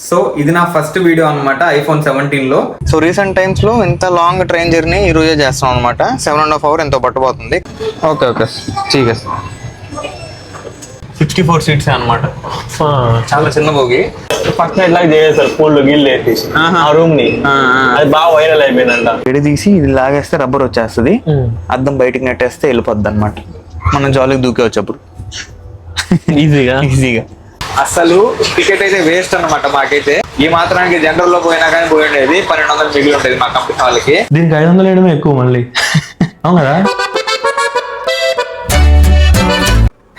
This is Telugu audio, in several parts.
సో ఇది నా ఫస్ట్ వీడియో అనమాట ఐఫోన్ 17 లో. సో రీసెంట్ టైమ్స్ లో ఇంత లాంగ్ ట్రైన్ జర్నీ ఈ రోజే చేస్తాం అనమాట. 7.5 hours ఎంతో పట్టబోతుంది. ఓకే ఓకే ठीक है 64 సీట్స్ అనమాట. చాలా చిన్న బోగి. ఫస్ట్ ఇట్లా చేసేసారు ఫోన్లో గిల్లు వేసి ఆ రూమ్ ని. అది బాగా వైరల్ అయిపోయిందంట. విడి తీసి ఇది లాగేస్తే రబ్బర్ వచ్చేస్తుంది, అద్దం బయటికి నెట్టేస్తే వెళ్ళిపోద్ది అనమాట. మనం జాలీకి దూకేవచ్చు అప్పుడు ఈజీగా. అసలు టికెట్ అయితే వేస్ట్ అన్నమాట. మాకైతే ఈ మాత్రానికి జనరల్ లో పోయినా కానీ పోయి ఉండేది 1200 మిగిలి ఉండేది మా కంపెనీ వాళ్ళకి. దీనికి 500 వేయడమే ఎక్కువ మళ్ళీ. అవును కదా.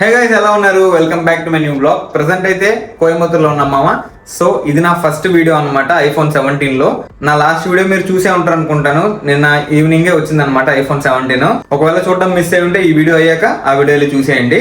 హే గైస్, ఎలా ఉన్నారు? Welcome back to my new blog. Present అయితే కోయంబత్తూర్లో ఉన్నాం మామ. సో ఇది నా ఫస్ట్ వీడియో అనమాట ఐఫోన్ 17 లో. నా లాస్ట్ వీడియో మీరు చూసే ఉంటారు అనుకుంటాను. నిన్న ఈవినింగే వచ్చింది అనమాట ఐఫోన్ 17. ఒకవేళ చూడడం మిస్ అయి ఉంటే ఈ వీడియో అయ్యాక ఆ వీడియోలో చూసేయండి.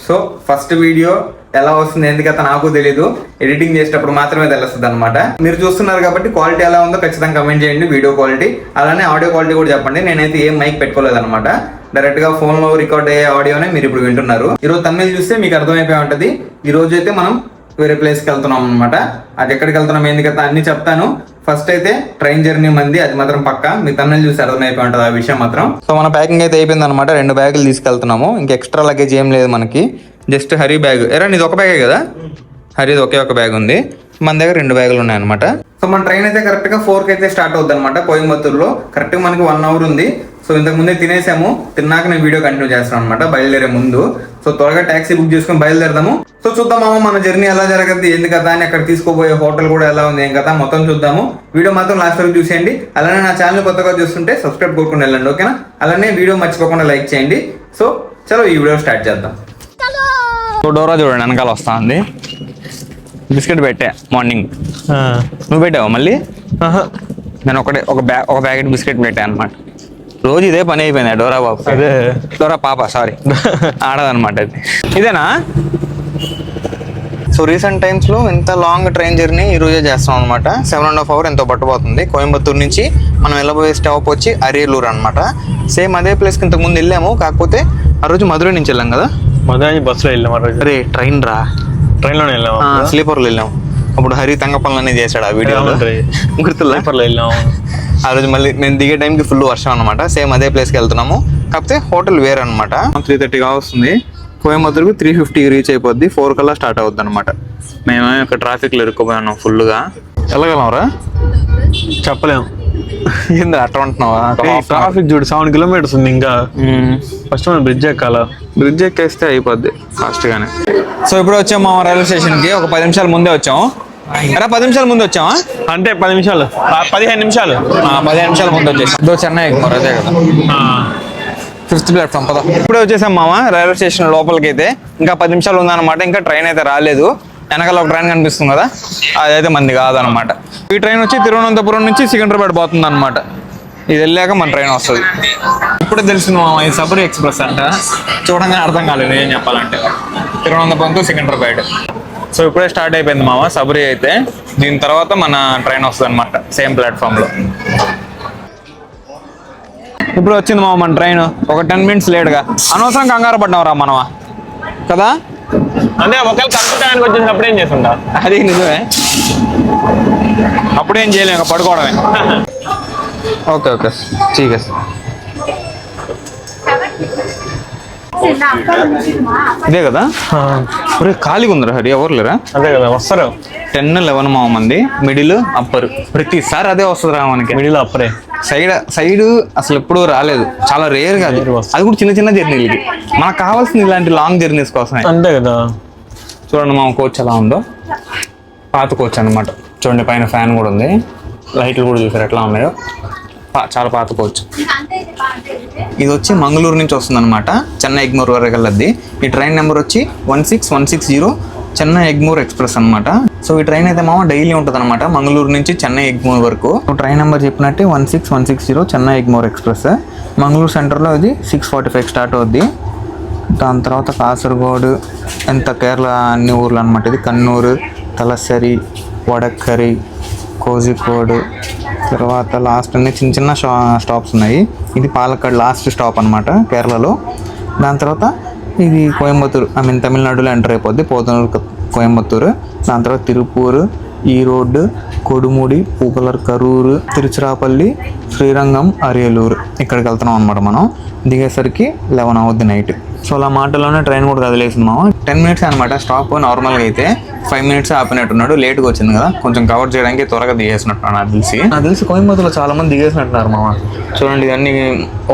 సో ఫస్ట్ వీడియో ఎలా వస్తుంది ఎందుకంటే నాకు తెలీదు, ఎడిటింగ్ చేసేటప్పుడు మాత్రమే తెలుస్తుంది అనమాట. మీరు చూస్తున్నారు కాబట్టి క్వాలిటీ ఎలా ఉందో ఖచ్చితంగా కమెంట్ చేయండి, వీడియో క్వాలిటీ. అలానే ఆడియో క్వాలిటీ కూడా చెప్పండి. నేనైతే ఏం మైక్ పెట్టుకోలేదు అనమాట, డైరెక్ట్ గా ఫోన్ లో రికార్డ్ అయ్యే ఆడియోనే మీరు ఇప్పుడు వింటున్నారు. ఈరోజు తమిళ చూస్తే మీకు అర్థమైపోయి ఉంటది. ఈ రోజు అయితే మనం వేరే ప్లేస్కి వెళ్తున్నాం అనమాట. అది ఎక్కడికి వెళ్తున్నాం ఎందుకంటే అన్ని చెప్తాను. ఫస్ట్ అయితే ట్రైన్ జర్నీ మంది, అది మాత్రం పక్క. మీ తమిళ చూసి అర్థమైపోయి ఉంటుంది ఆ విషయం మాత్రం. సో మన ప్యాకింగ్ అయితే అయిపోయింది అనమాట. 2 బ్యాగులు తీసుకెళ్తున్నాము. ఇంకా ఎక్స్ట్రా లగేజ్ ఏం లేదు మనకి, జస్ట్ హరి బ్యాగ్. ఎరా నీది ఒక బ్యాగే కదా? హరిది ఒకే ఒక బ్యాగ్ ఉంది, మన దగ్గర 2 బ్యాగులు ఉన్నాయి అనమాట. సో మన ట్రైన్ అయితే కరెక్ట్ గా 4కి అయితే స్టార్ట్ అవుద్ది అనమాట కోయంబత్తూరులో. కరెక్ట్ గా మనకి 1 hour ఉంది. సో ఇంతకు ముందే తినేసాము, తిన్నాక నేను వీడియో కంటిన్యూ చేస్తాను అనమాట బయలుదేరే ముందు. సో త్వరగా ట్యాక్సీ బుక్ చేసుకుని బయలుదేరదాము. సో చూద్దామా మన జర్నీ ఎలా జరగద్ది, ఏంది కదా అని, అక్కడ తీసుకోబోయే హోటల్ కూడా ఎలా ఉంది, ఏం కదా మొత్తం చూద్దాము. వీడియో మాత్రం లాస్ట్ వరకు చూసేయండి. అలానే నా ఛానల్ కొత్తగా చూస్తుంటే సబ్స్క్రైబ్ కొట్టుకుని వెళ్ళండి, ఓకేనా? అలానే వీడియో మర్చిపోకుండా లైక్ చేయండి. సో చలో ఈ వీడియో స్టార్ట్ చేద్దాం. డోరా చూడండి వెనకాల వస్తా ఉంది. బిస్కెట్ పెట్టా మార్నింగ్. నువ్వు పెట్టావా మళ్ళీ? నేను ఒక ప్యాకెట్ బిస్కెట్ పెట్టా అనమాట. రోజు ఇదే పని అయిపోయింది డోరా బాబు. అదే డోరా పాప, సారీ ఆడదనమాట అది. ఇదేనా? సో రీసెంట్ టైమ్స్ లో ఇంత లాంగ్ ట్రైన్ జర్నీ ఈ రోజే చేస్తాం అనమాట. 7.5 hours ఎంతో పట్టబోతుంది. కోయంబత్తూరు నుంచి మనం వెళ్ళబోయే స్టాప్ వచ్చి అరియలూరు అనమాట. సేమ్ అదే ప్లేస్కి ఇంతకు ముందు వెళ్ళాము, కాకపోతే ఆ రోజు మధురై నుంచి వెళ్ళాం కదా. మధురై బస్సులో వెళ్ళాము. అరే ట్రైన్ రా, ట్రైన్లోనే వెళ్ళాము, స్లీపర్లో వెళ్ళాము. అప్పుడు హరి తంగపల్లి చేశాడు ఆ వీడియో, గుర్తుల్లో వెళ్ళాము. ఆ రోజు మళ్ళీ నేను దిగే టైంకి ఫుల్ వర్షం అనమాట. సేమ్ అదే ప్లేస్కి వెళ్తున్నాము, కాకపోతే హోటల్ వేరే అనమాట. 3:30 వస్తుంది. కోయంబత్తూరుకు 3:50 రీచ్ అయిపోద్ది. 4 కల్లా స్టార్ట్ అవుద్ది అనమాట. మేమే ఒక ట్రాఫిక్లో ఇరుక్కుపోయాం ఫుల్గా. వెళ్ళగలరా? చెప్పలేము. ఏంది అట్లా ఉంటున్నావా? ట్రాఫిక్ చూడు, 7 kilometers ఉంది. ఇంకా ఫస్ట్ మనం బ్రిడ్జ్ ఎక్కాలా. బ్రిడ్జ్ ఎక్కేస్తే అయిపోద్ది ఫాస్ట్ గానే. సో ఇప్పుడు వచ్చాము మా రైల్వే స్టేషన్ కి. ఒక 10 నిమిషాల ముందే వచ్చాము. అరే 10 నిమిషాల ముందు వచ్చామా? అంటే 10 నిమిషాలు 15 నిమిషాలు 15 నిమిషాల ముందు వచ్చేసి చెన్నై ఎగ్మోర్ అదే కదా, 5th ప్లాట్ఫామ్ పద. ఇప్పుడే వచ్చేసాం మామ రైల్వే స్టేషన్ లోపలికి. అయితే ఇంకా 10 నిమిషాలు ఉందన్నమాట. ఇంకా ట్రైన్ అయితే రాలేదు. వెనకాల ఒక ట్రైన్ కనిపిస్తుంది కదా, అదైతే మంది కాదనమాట. ఈ ట్రైన్ వచ్చి తిరువనంతపురం నుంచి సికింద్రాబాద్ పోతుంది అనమాట. ఇది వెళ్ళాక మన ట్రైన్ వస్తుంది. ఇప్పుడే తెలిసింది మామ, ఇది సబరి ఎక్స్ప్రెస్ అంట. చూడంగానే అర్థం కాలేదు ఏం చెప్పాలంటే. తిరువనంతపురం టు సికింద్రాబాద్. సో ఇప్పుడే స్టార్ట్ అయిపోయింది మామ సబరి అయితే. దీని తర్వాత మన ట్రైన్ వస్తుంది అనమాట సేమ్ ప్లాట్ఫామ్ లో. ఇప్పుడు వచ్చింది మామ మన ట్రైన్. ఒక 10 minutes లేట్గా. అనవసరం కంగారు పడ్డాం రా మనమా కదా. అంటే ఒకవేళ కరెక్ట్ వచ్చేసినప్పుడు ఏం చేస్తుంటా? అది నిజమే, అప్పుడేం చేయలేము, పడుకోవడమే. ఓకే ఓకే ठीक है. ఇదే కదా ఖాళీగా ఉందిరా హరి, ఎవరు లేరా? అదే కదా వస్తారు. 10-11 మామ మంది. మిడిల్ అప్పర్ ప్రతిసారి అదే వస్తుంది రా మనకి. మిడిల్ అప్పరే. సైడ్ అసలు ఎప్పుడూ రాలేదు, చాలా రేర్ గా. అది కూడా చిన్న చిన్న జర్నీలకి. మనకు కావాల్సింది ఇలాంటి లాంగ్ జర్నీస్ కోసమే. అంతే కదా. చూడండి మా కోచ్ ఎలా ఉందో, పాత కోచ్ అనమాట. చూడండి పైన ఫ్యాన్ కూడా ఉంది, లైట్లు కూడా చూసారు ఎట్లా ఉన్నాయో. చాలా పాత కోచ్. ఇది వచ్చి మంగళూరు నుంచి వస్తుంది అనమాట, చెన్నై ఎగ్మోర్ వరకు వెళ్ళద్ది. ఈ ట్రైన్ నెంబర్ వచ్చి 16160 చెన్నై ఎగ్మోర్ ఎక్స్ప్రెస్ అనమాట. సో ఈ ట్రైన్ అయితే మామ డైలీ ఉంటుంది అనమాట, మంగళూరు నుంచి చెన్నై ఎగ్మోర్ వరకు. ట్రైన్ నెంబర్ చెప్పినట్టే 16160 చెన్నై ఎగ్మోర్ ఎక్స్ప్రెస్. మంగళూరు సెంటర్లో ఇది 6:45 స్టార్ట్ అవుద్ది. దాని తర్వాత కాసర్గోడ్, ఎంత కేరళ అన్ని ఊర్లు అనమాట. ఇది కన్నూరు, తలసరి, వడక్కరి, కోజికోడ్, తర్వాత లాస్ట్ అన్ని చిన్న చిన్న స్టాప్స్ ఉన్నాయి. ఇది పాలక్కాడ్ లాస్ట్ స్టాప్ అనమాట కేరళలో. దాని తర్వాత ఇది కోయంబత్తూరు, తమిళనాడులో ఎంటర్ అయిపోద్ది, పోతనూరు కోయంబత్తూరు. దాని తర్వాత తిరుపూర్, ఈరోడ్, కొడుముడి, పూకలర్, కరూరు, తిరుచిరాపల్లి, శ్రీరంగం, అరియలూరు ఇక్కడికి వెళ్తున్నాం అనమాట. మనం దిగేసరికి 11 అవుద్ది నైట్. సో అలా మాటల్లోనే ట్రైన్ కూడా కదిలేసింది మామ. 10 మినిట్స్ అనమాట స్టాప్. నార్మల్గా అయితే 5 మినిట్స్ ఆపినట్టున్నాడు. లేట్గా వచ్చింది కదా, కొంచెం కవర్ చేయడానికి త్వరగా దిగేసినట్టున్నాడు. నాకు తెలిసి కోయంబత్తూరులో చాలా మంది దిగేసినట్టున్నారు మామ. చూడండి, ఇవన్నీ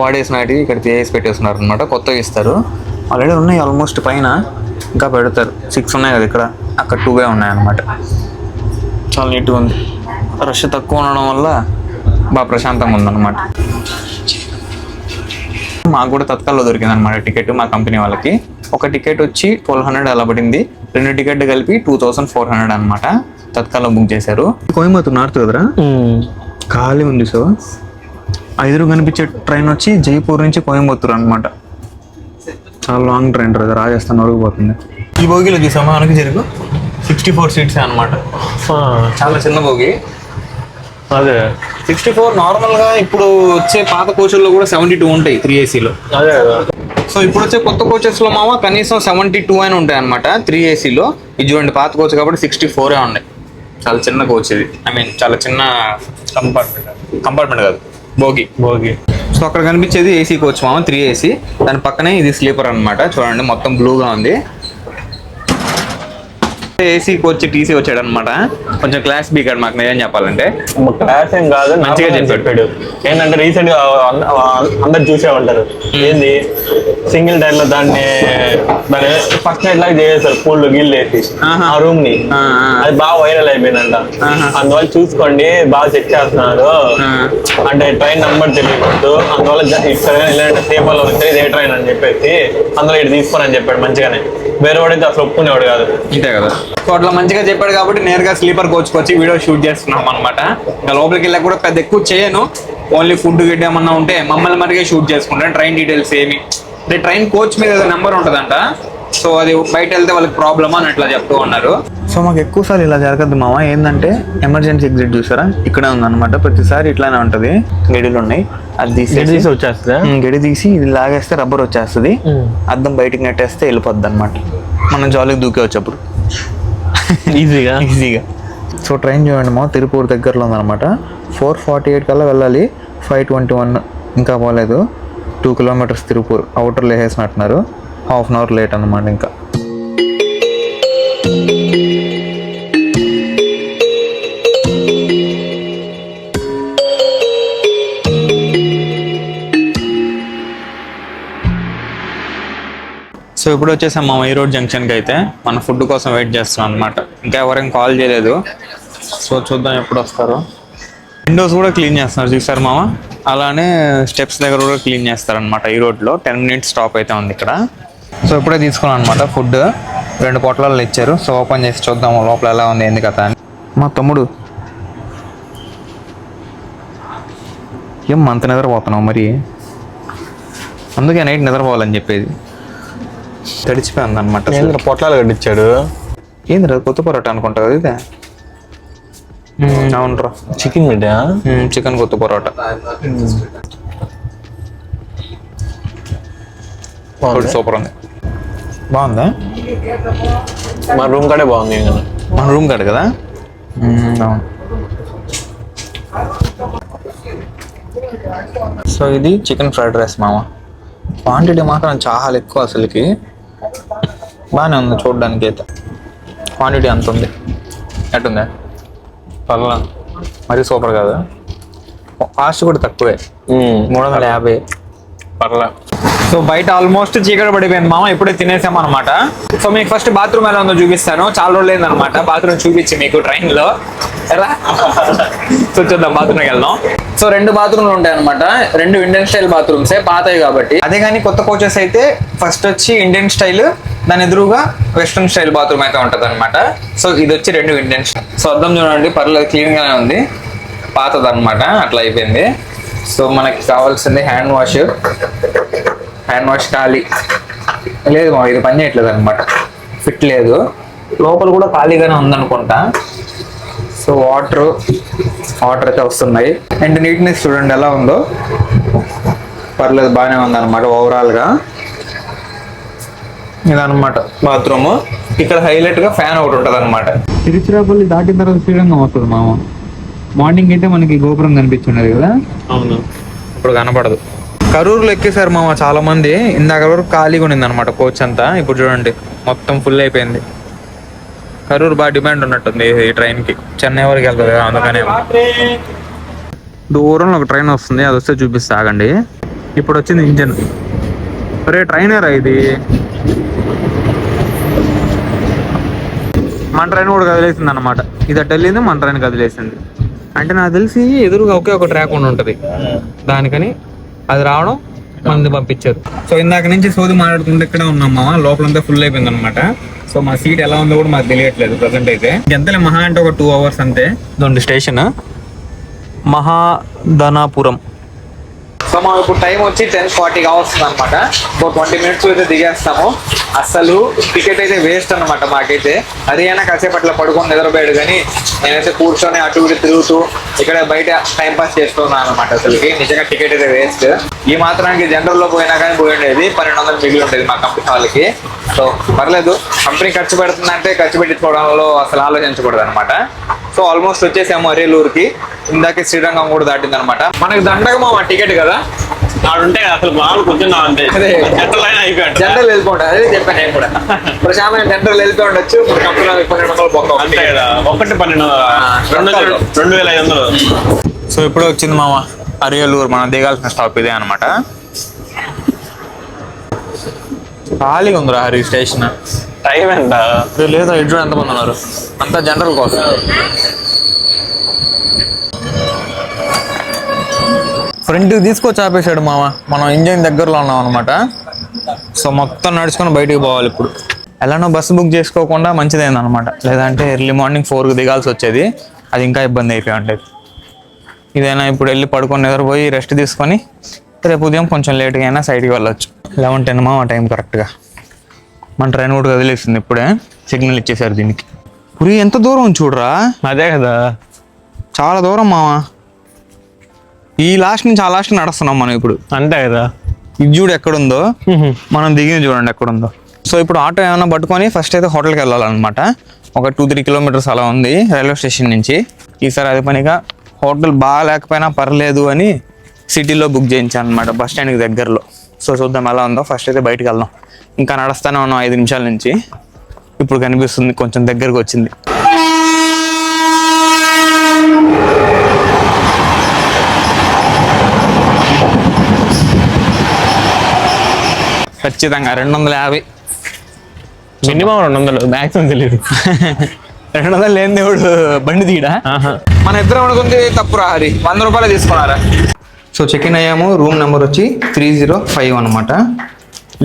వాడేసినట్టు ఇక్కడ తీసి పెట్టేస్తున్నారు అనమాట. కొత్తగా ఇస్తారు. ఆల్రెడీ ఉన్నాయి ఆల్మోస్ట్, పైన ఇంకా పెడతారు. 6 ఉన్నాయి కదా ఇక్కడ, అక్కడ 2 ఉన్నాయన్నమాట. చాలా నీట్గా ఉంది. రష్ తక్కువ ఉండడం వల్ల బాగా ప్రశాంతంగా ఉందన్నమాట. మాకు కూడా తత్కాల్లో దొరికింది అనమాట టికెట్. మా కంపెనీ వాళ్ళకి ఒక టికెట్ వచ్చి 1200 అలా పడింది. 2 టికెట్ కలిపి 2400 అనమాట. తత్కాల్లో బుక్ చేశారు. కోయంబత్తూరు నార్త్ కదరా, ఖాళీ ఉంది. సో 5 కనిపించే ట్రైన్ వచ్చి జైపూర్ నుంచి కోయంబత్తూరు అనమాట. చాలా లాంగ్ ట్రైన్ అది, రాజస్థాన్ వరకు పోతుంది. ఈ బోగిలో చూసామా మనకి జరుగు 64 సీట్స్ అనమాట. చాలా చిన్న బోగి. అదే 64 నార్మల్గా ఇప్పుడు వచ్చే పాత కోచ్ల్లో కూడా 72 ఉంటాయి 3AC లో. అదే సో ఇప్పుడు వచ్చే కొత్త కోచెస్ లో మామ కనీసం 72 అయినా ఉంటాయి అనమాట 3AC లో. ఇది చూడండి, పాత కోచ్ కాబట్టి 64 ఉన్నాయి. చాలా చిన్న కోచ్ ఇది. ఐ మీన్ చాలా చిన్న కంపార్ట్మెంట్ కాదు, బోగి. సో అక్కడ కనిపించేది ఏసీ కోచ్ మామ, 3AC. దాని పక్కనే ఇది స్లీపర్ అనమాట. చూడండి మొత్తం బ్లూగా ఉంది. ఏసీ కోచ్ టీసీ వచ్చాడు అనమాట. కొంచెం క్లాస్ బీకాడు మాకు, నిజం చెప్పాలంటే. క్లాస్ ఏం కాదు, మంచిగా చెప్పాడు. ఏంటంటే రీసెంట్ గా అందరు చూసే ఉంటారు, ఏంది సింగిల్ టైర్ లో దాన్ని ఫస్ట్ నైట్ లాగా చేసేసారు, పూల్ గిల్ వేసి ఆ రూమ్ ని. అది బాగా వైరల్ అయిపోయిందంట. అందువల్ల చూసుకోండి, బాగా చెక్ చేస్తున్నారు. అంటే ట్రైన్ నంబర్ తెలియకూడదు, అందువల్ల ఇలాంటి సేపల్లో వచ్చి ఇదే ట్రైన్ అని చెప్పేసి అందులో ఇటు తీసుకోనని చెప్పాడు మంచిగానే. వేరే వాడైతే అసలు ఒప్పుకునేవాడు కాదు. ఇంతే కదా. సో అట్లా మంచిగా చెప్పాడు కాబట్టి నేరుగా స్లీపర్ కోచ్కి వచ్చి వీడియో షూట్ చేస్తున్నాం అనమాట. ఇంకా లోపలికి వెళ్ళా కూడా పెద్ద ఎక్కువ చేయను, ఓన్లీ ఫుడ్ గిడ్డ ఏమన్నా ఉంటే మమ్మల్ని మరిగే షూట్ చేసుకుంటాను. ట్రైన్ డీటెయిల్స్ ఏమి అంటే ట్రైన్ కోచ్ మీద నెంబర్ ఉంటుందంట. సో అది బయట వెళ్తే వాళ్ళకి ప్రాబ్లమ్ అని అట్లా చెప్తూ ఉన్నారు. సో మాకు ఎక్కువసార్లు ఇలా జరగద్దు మామ. ఏంటంటే ఎమర్జెన్సీ ఎగ్జిట్ చూసారా, ఇక్కడే ఉందన్నమాట. ప్రతిసారి ఇట్లానే ఉంటుంది. గడిలు ఉన్నాయి, అది తీసి వచ్చేస్తుంది. గడి తీసి ఇది లాగేస్తే రబ్బర్ వచ్చేస్తుంది. అద్దం బయటికి నెట్టేస్తే వెళ్ళిపోద్ది అనమాట. మనం జాలీకి దూకేవచ్చు అప్పుడు ఈజీగా. సో ట్రైన్ చూడండి మా, తిరుపూర్ దగ్గరలో ఉందన్నమాట. 4:48 కల్లా వెళ్ళాలి, 5:21 ఇంకా పోలేదు. 2 కిలోమీటర్స్ తిరుపూర్ అవుటర్లో వేసేసినట్టున్నారు. ½ అవర్ లేట్ అన్నమాట. ఇంకా సో ఇప్పుడు వచ్చేసాం మా ఈరోడ్ జంక్షన్కి. అయితే మన ఫుడ్ కోసం వెయిట్ చేస్తున్నాం అనమాట. ఇంకా ఎవరైనా కాల్ చేయలేదు. సో చూద్దాం ఎప్పుడు వస్తారో. విండోస్ కూడా క్లీన్ చేస్తున్నారు చూసారు మామ. అలానే స్టెప్స్ దగ్గర కూడా క్లీన్ చేస్తారనమాట ఈ రోడ్లో. 10 మినిట్స్ స్టాప్ అయితే ఉంది ఇక్కడ. సో ఇప్పుడే తీసుకున్నాను అనమాట ఫుడ్. 2 పొట్లాలు ఇచ్చారు. సో ఓపెన్ చేసి చూద్దాము లోపల ఎలా ఉంది ఏంది కదా అని. మా తమ్ముడు ఏం అంత నిద్రపోతున్నావు మరి? అందుకే నైట్ నిద్రపోవాలని చెప్పేది. తడిచిపోయింది అనమాట. పొట్లాలు కట్టించాడు. ఏంది రా, కొత్త పొరాటా అనుకుంటా కదా ఇది? అవునరా, చికెన్ బిడ్డ, చికెన్ కొత్త పొరాటా. సూపర్ ఉంది. బాగుందా? మా రూమ్ కాడే బాగుంది. మన రూమ్ కాడ కదా. అవును. సో ఇది చికెన్ ఫ్రైడ్ రైస్ మామ. క్వాంటిటీ మాత్రం చాలా ఎక్కువ అసలుకి. బాగానే ఉంది చూడడానికి అయితే. క్వాంటిటీ అంత ఉంది. ఎట్టుందా? పర్లా, మరీ సూపర్ కదా. కాస్ట్ కూడా తక్కువే, 350. పర్లా. సో బయట ఆల్మోస్ట్ చీకటి పడిపోయింది మామ. ఇప్పుడే తినేసాం అనమాట. సో మీకు ఫస్ట్ బాత్రూమ్ ఎలా ఉందో చూపిస్తాను. చాలా రోజులు లేదనమాట బాత్రూమ్ చూపించి మీకు ట్రైన్ లో. ఎలా సో చూద్దాం, బాత్రూమ్కి వెళ్దాం. సో 2 బాత్రూమ్లు ఉంటాయి అనమాట. 2 ఇండియన్ స్టైల్ బాత్రూమ్సే, పాతవి కాబట్టి. అదే కానీ కొత్త కోచెస్ అయితే ఫస్ట్ వచ్చి ఇండియన్ స్టైల్, దాని ఎదురుగా వెస్ట్రన్ స్టైల్ బాత్రూమ్ అయితే ఉంటుంది అనమాట. సో ఇది వచ్చి 2 ఇండియన్ స్టైల్. సో అద్దం చూడండి, పర్లేదు క్లీన్ గానే ఉంది. పాతది అనమాట, అట్లా అయిపోయింది. సో మనకి కావాల్సింది హ్యాండ్ వాష్ ఖాళీ లేదు మా, ఇది పని చేయట్లేదు అనమాట, ఫిట్ లేదు. లోపల కూడా ఖాళీగానే ఉందనుకుంటా. సో వాటర్ అయితే వస్తున్నాయి. అండ్ నీట్నెస్ చూడండి ఎలా ఉందో, పర్లేదు బాగానే ఉందన్నమాట ఓవరాల్గా. ఇదన్నమాట బాత్రూమ్. ఇక్కడ హైలైట్ గా ఫ్యాన్ ఒకటి ఉంటుంది అనమాట. తిరుచిరాపల్లి దాటిన తర్వాత శ్రీరంగం వస్తుంది మామ. మార్నింగ్ అయితే మనకి గోపురం కనిపించున్నది కదా, అవును, ఇప్పుడు కనపడదు. కరూరులో ఎక్కేసారు మామ చాలా మంది. ఇందాక వరకు ఖాళీగా ఉండింది అనమాట కోచ్ అంతా. ఇప్పుడు చూడండి మొత్తం ఫుల్ అయిపోయింది. కరూరు బాగా డిమాండ్ ఉన్నట్టుంది ఈ ట్రైన్ కి. చెన్నై వరకు వెళ్తుంది కదా, అందుకనే. దూరంలో ఒక ట్రైన్ వస్తుంది, అది వస్తే చూపిస్తా ఆగండి. ఇప్పుడు వచ్చింది ఇంజన్. అరే ట్రైనరా ఇది? మన ట్రైన్ కూడా కదిలేసింది అనమాట. ఇది అటు వెళ్ళింది, మన ట్రైన్ కదిలేసింది. అంటే నాకు తెలిసి ఎదురుగా ఒకే ఒక ట్రాక్ ఉండి ఉంటుంది, దానికని అది రావడం మంది పంపించారు. సో ఇందాక నుంచి సోది మాట్లాడుకుంటే ఇక్కడ ఉన్నాం మామ. లోపలంతా ఫుల్ అయిపోయింది అనమాట. సో మా సీట్ ఎలా ఉందో కూడా మాకు తెలియట్లేదు ప్రజెంట్ అయితే. ఎంతలే మహా అంటే ఒక 2 hours అంతే. ఇదండి స్టేషన్ మహాధనాపురం. సో మా ఇప్పుడు టైం వచ్చి 10:40 కావస్తుంది అనమాట. ఒక 20 minutes అయితే దిగేస్తాము. అసలు టికెట్ అయితే వేస్ట్ అనమాట మాకైతే. అది అయినా కాసేపు అట్లా పడుకొని నిద్రపోయాడు, కానీ నేనైతే కూర్చొని అటు ఇటు తిరుగుతూ ఇక్కడ బయట టైం పాస్ చేస్తున్నాను అనమాట. అసలుకి నిజంగా టికెట్ అయితే వేస్ట్. ఈ మాత్రానికి జనరల్ లో పోయినా కానీ పోయి ఉండేది 1200 మిగిలి ఉండేది మా కంపెనీ వాళ్ళకి. సో పర్లేదు, కంపెనీ ఖర్చు పెడుతుందంటే ఖర్చు పెట్టించుకోవడంలో అసలు ఆలోచించకూడదు అనమాట. సో ఆల్మోస్ట్ వచ్చేసాము అరేలూరుకి. ఇందాకే శ్రీరంగం కూడా దాటింది అనమాట. మనకి దండగా మా టికెట్ కదా, ఆడుంటే అసలు మామూలు కూర్చున్నాం అంతే. జనరల్ అయిపోయాడు, జనరల్ వెళ్ళిపోండి. అదే చెప్పాను నేను కూడా. ప్రశాంతంగా జనరల్ వెళ్ళిపోయి ఉండొచ్చు. ఇప్పుడు కంపెనీ 1200 బొక్క అంతే కదా. 1,12,2500. సో ఇప్పుడు వచ్చింది మామ అరియలూరు. మనం దిగాల్సిన స్టాప్ ఇదే అనమాట. ఖాళీగా ఉందిరా హరి స్టేషన్. టైం ఎంత లేదా ఇడ్రు ఎంతమంది ఉన్నారు, అంతా జనరల్ కోసం. ఫ్రంట్కి తీసుకొచ్చి ఆపేశాడు మామ. మనం ఇంజన్ దగ్గరలో ఉన్నాం అనమాట. సో మొత్తం నడుచుకొని బయటికి పోవాలి ఇప్పుడు. ఎలానో బస్సు బుక్ చేసుకోకుండా మంచిదైంది అనమాట. లేదంటే ఎర్లీ మార్నింగ్ 4కి దిగాల్సి వచ్చేది. అది ఇంకా ఇబ్బంది అయిపోయి ఉండేది. ఇదైనా ఇప్పుడు వెళ్ళి పడుకొని నిద్రపోయి రెస్ట్ తీసుకొని రేపు ఉదయం కొంచెం లేట్గా అయినా సైడ్కి వెళ్ళొచ్చు. 11:10 మామ టైం కరెక్ట్గా. మన ట్రైన్ కూడా కదిలేస్తుంది ఇప్పుడే. సిగ్నల్ ఇచ్చేసారు దీనికి. పురి ఎంత దూరం చూడరా. అదే కదా, చాలా దూరం మామ. ఈ లాస్ట్ నుంచి ఆ లాస్ట్ నడుస్తున్నాం మనం ఇప్పుడు. అంతే కదా. ఇది చూడు ఎక్కడుందో, మనం దిగింది చూడండి ఎక్కడుందో. సో ఇప్పుడు ఆటో ఏమైనా పట్టుకొని ఫస్ట్ అయితే హోటల్కి వెళ్ళాలన్నమాట. ఒక 2-3 kilometers అలా ఉంది రైల్వే స్టేషన్ నుంచి. ఈసారి అది పనిగా హోటల్ బాగా లేకపోయినా పర్లేదు అని సిటీలో బుక్ చేయించాను అనమాట, బస్ స్టాండ్కి దగ్గరలో. సో చూద్దాం ఎలా ఉందో. ఫస్ట్ అయితే బయటకు వెళ్దాం. ఇంకా నడుస్తూనే ఉన్నాం 5 నిమిషాల నుంచి. ఇప్పుడు కనిపిస్తుంది, కొంచెం దగ్గరకు వచ్చింది. ఖచ్చితంగా 250 మినిమం 200, మ్యాక్సిమం తెలియదు. 200 లేని దేవుడు బండి తీయడా. మన ఇద్దరం అనుకుంది తప్పురా హరి. 100 రూపాయలు తీసుకున్నారా. సో చెక్ ఇన్ అయ్యాము. రూమ్ నెంబర్ వచ్చి 305 అనమాట.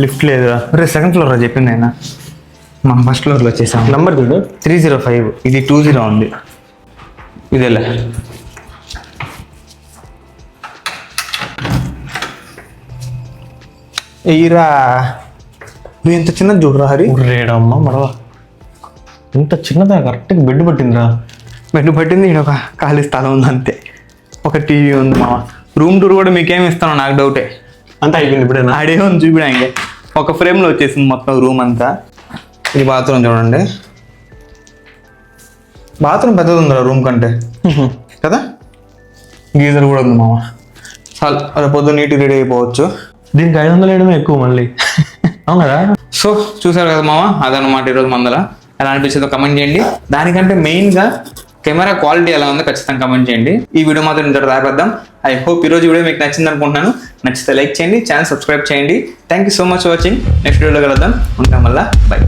లిఫ్ట్ లేదు. రే సెకండ్ ఫ్లోర్ చెప్పింది ఆయన. మనం ఫస్ట్ ఫ్లోర్లో వచ్చేసాం. నంబర్ చూడు, 305. ఇది 20 ఉంది. ఇదేలే. ఈరా నువ్వు ఎంత చిన్నది చూడరా హరి. రేడమ్మ మరవా, ఇంత చిన్నదా. కరెక్ట్గా బెడ్ పట్టిందిరా. బెడ్ పట్టింది. ఈడ ఒక ఖాళీ స్థలం ఉంది అంతే. ఒక టీవీ ఉంది మామ. రూమ్ టూర్ కూడా మీకేమి ఇస్తాను నాకు డౌటే. అంతా అయిపోయింది ఇప్పుడే. ఆడే ఉంది చూపించడానికి. ఒక ఫ్రేమ్లో వచ్చేసింది మొత్తం రూమ్ అంతా. ఇది బాత్రూమ్ చూడండి. బాత్రూమ్ పెద్దది ఉందిరా రూమ్ కంటే కదా. గీజర్ కూడా ఉంది మామ. చాలు రేపు పొద్దున్న నీట్గా రెడీ అయిపోవచ్చు. దీనికి 500 వేయడమే ఎక్కువ మళ్ళీ. అవును కదా. సో చూసారు కదా మామ, అదనమాట ఈరోజు మందల. ఎలా అనిపించిందో కమెంట్ చేయండి. దానికంటే మెయిన్గా కెమెరా క్వాలిటీ ఎలా ఉందో ఖచ్చితంగా కమెంట్ చేయండి. ఈ వీడియో మాత్రం ఇంత రాపేద్దాం. ఐ హోప్ ఈరోజు వీడియో మీకు నచ్చింది అనుకుంటున్నాను. నచ్చితే లైక్ చేయండి, ఛానల్ సబ్స్క్రైబ్ చేయండి. Thank you so much for watching. Next వీడియోలో కలుద్దాం. ఉంటాం వల్ల బై.